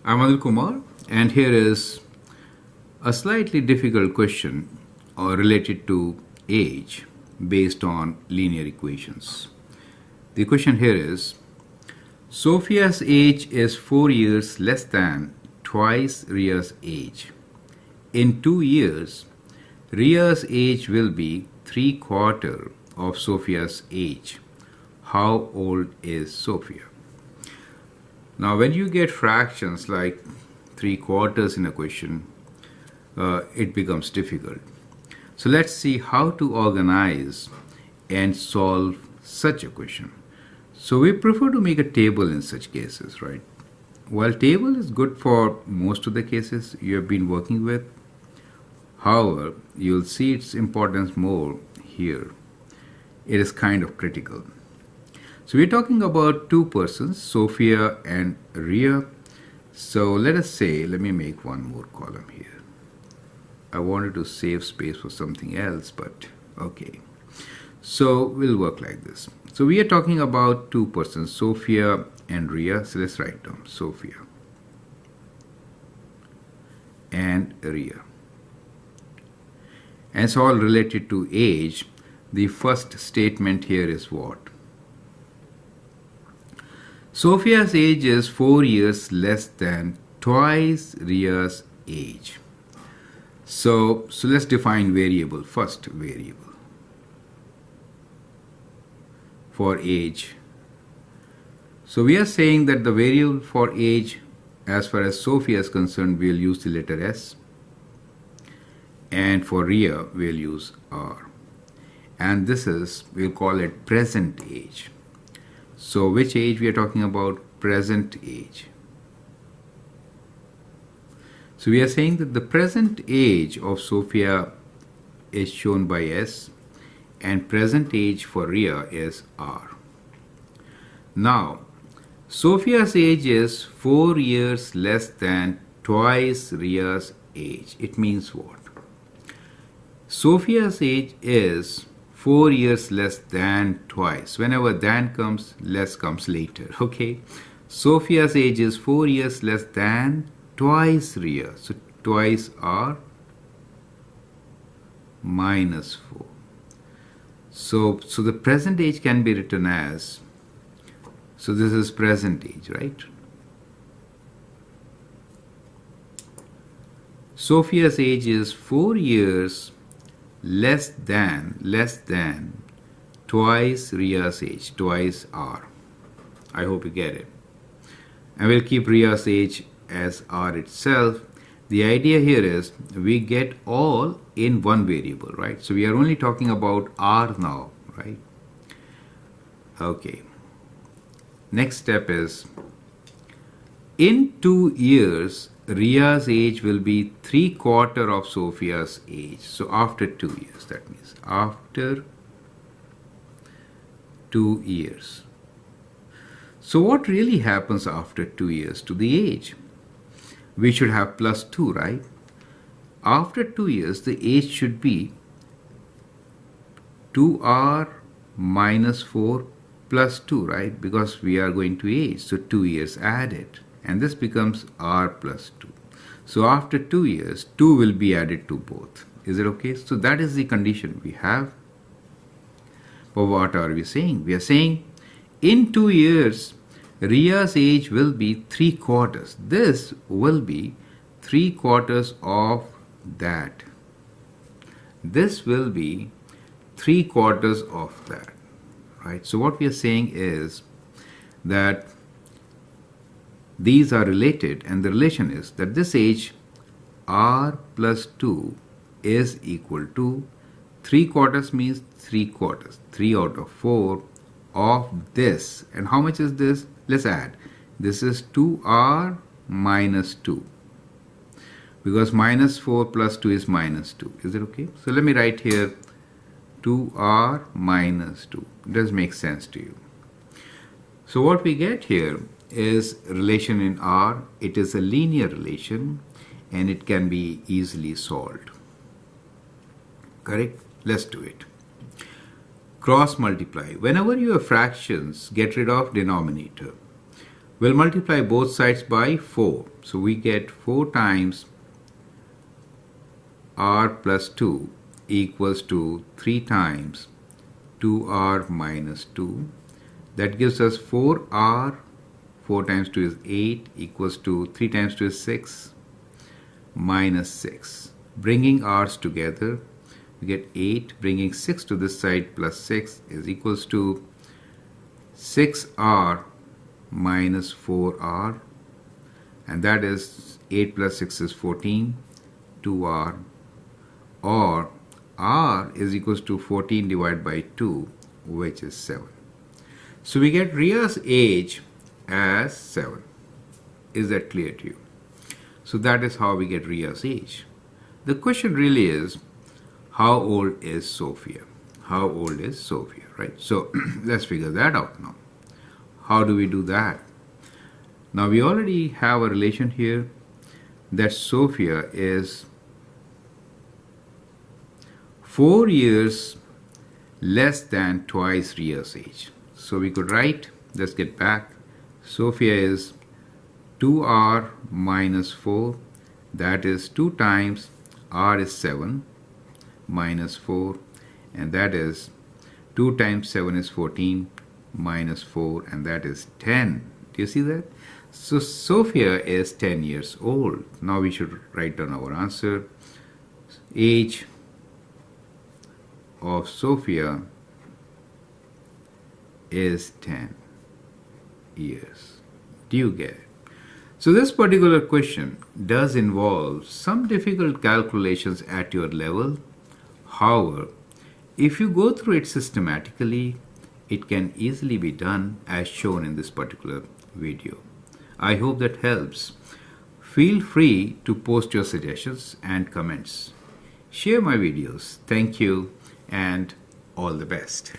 I'm Anil Kumar, and here is a slightly difficult question related to age based on linear equations. The question here is Sophia's age is 4 years less than twice Ria's age. In 2 years, Ria's age will be 3/4 of Sophia's age. How old is Sophia? Now, when you get fractions like 3/4 in a question, it becomes difficult. So let's see how to organize and solve such a question. So we prefer to make a table in such cases, right? While table is good for most of the cases you have been working with, however, you'll see its importance more here. It is kind of critical. So we're talking about two persons, Sophia and Ria. So let us say, let me make one more column here. I wanted to save space for something else, but okay. So we'll work like this. So we are talking about two persons, Sophia and Ria. So let's write down Sophia and Ria. And it's all related to age. The first statement here is what? Sophia's age is 4 years less than twice Ria's age. So let's define variable first. Variable for age. So we are saying that the variable for age, as far as Sophia is concerned, we'll use the letter S, and for Ria we'll use R. And this is, we'll call it present age. So which age we are talking about? Present age. So we are saying that the present age of Sophia is shown by S and present age for Ria is R. Now, Sophia's age is 4 years less than twice Ria's age. It means what? Sophia's age is 4 years less than twice. Whenever than comes, less comes later. Okay. Sophia's age is 4 years less than twice Ria. So twice R minus 4. So the present age can be written as, so this is present age, right? Sophia's age is 4 years less than twice Ria's age, twice R. I hope you get it. And we'll keep Ria's age as R itself. The idea here is we get all in one variable, right? So we are only talking about R now, right? Okay. Next step is, in 2 years, Ria's age will be 3/4 of Sophia's age. So after 2 years, that means after 2 years. So what really happens after 2 years to the age? We should have plus 2, right? After 2 years, the age should be 2R minus 4 plus 2, right? Because we are going to age, so 2 years added. And this becomes R plus 2. So after 2 years, 2 will be added to both. Is it okay? So that is the condition we have. But what are we saying? We are saying in 2 years, Ria's age will be 3/4. This will be 3/4 of that. This will be 3/4 of that. Right? So what we are saying is that these are related, and the relation is that this age R plus 2 is equal to 3/4 means 3/4, 3 out of 4 of this. And how much is this? Let's add. This is 2R minus 2. Because minus 4 plus 2 is minus 2. Is it okay? So let me write here 2R minus 2. Does make sense to you? So what we get here is relation in R. It is a linear relation and it can be easily solved. Correct? Let's do it. Cross multiply. Whenever you have fractions, get rid of denominator. We'll multiply both sides by 4. So we get 4 times r plus 2 equals to 3 times 2r minus 2. That gives us 4r. 4 times 2 is 8 equals to 3 times 2 is 6 minus 6. Bringing r's together, we get 8. Bringing 6 to this side plus 6 is equals to 6r minus 4r, and that is 8 plus 6 is 14, 2r, or r is equals to 14 divided by 2, which is 7. So we get Ria's age as 7. Is that clear to you? So that is how we get Ria's age. The question really is, how old is Sophia? How old is Sophia, right? So let's figure that out now. How do we do that? Now we already have a relation here that Sophia is 4 years less than twice Ria's age. So we could write, let's get back, Sophia is 2r minus 4, that is 2 times r is 7 minus 4, and that is 2 times 7 is 14 minus 4, and that is 10. Do you see that? So Sophia is 10 years old. Now we should write down our answer. Age of Sophia is 10 years. Do you get it? So this particular question does involve some difficult calculations at your level. However, if you go through it systematically, it can easily be done as shown in this particular video. I hope that helps. Feel free to post your suggestions and comments. Share my videos. Thank you and all the best.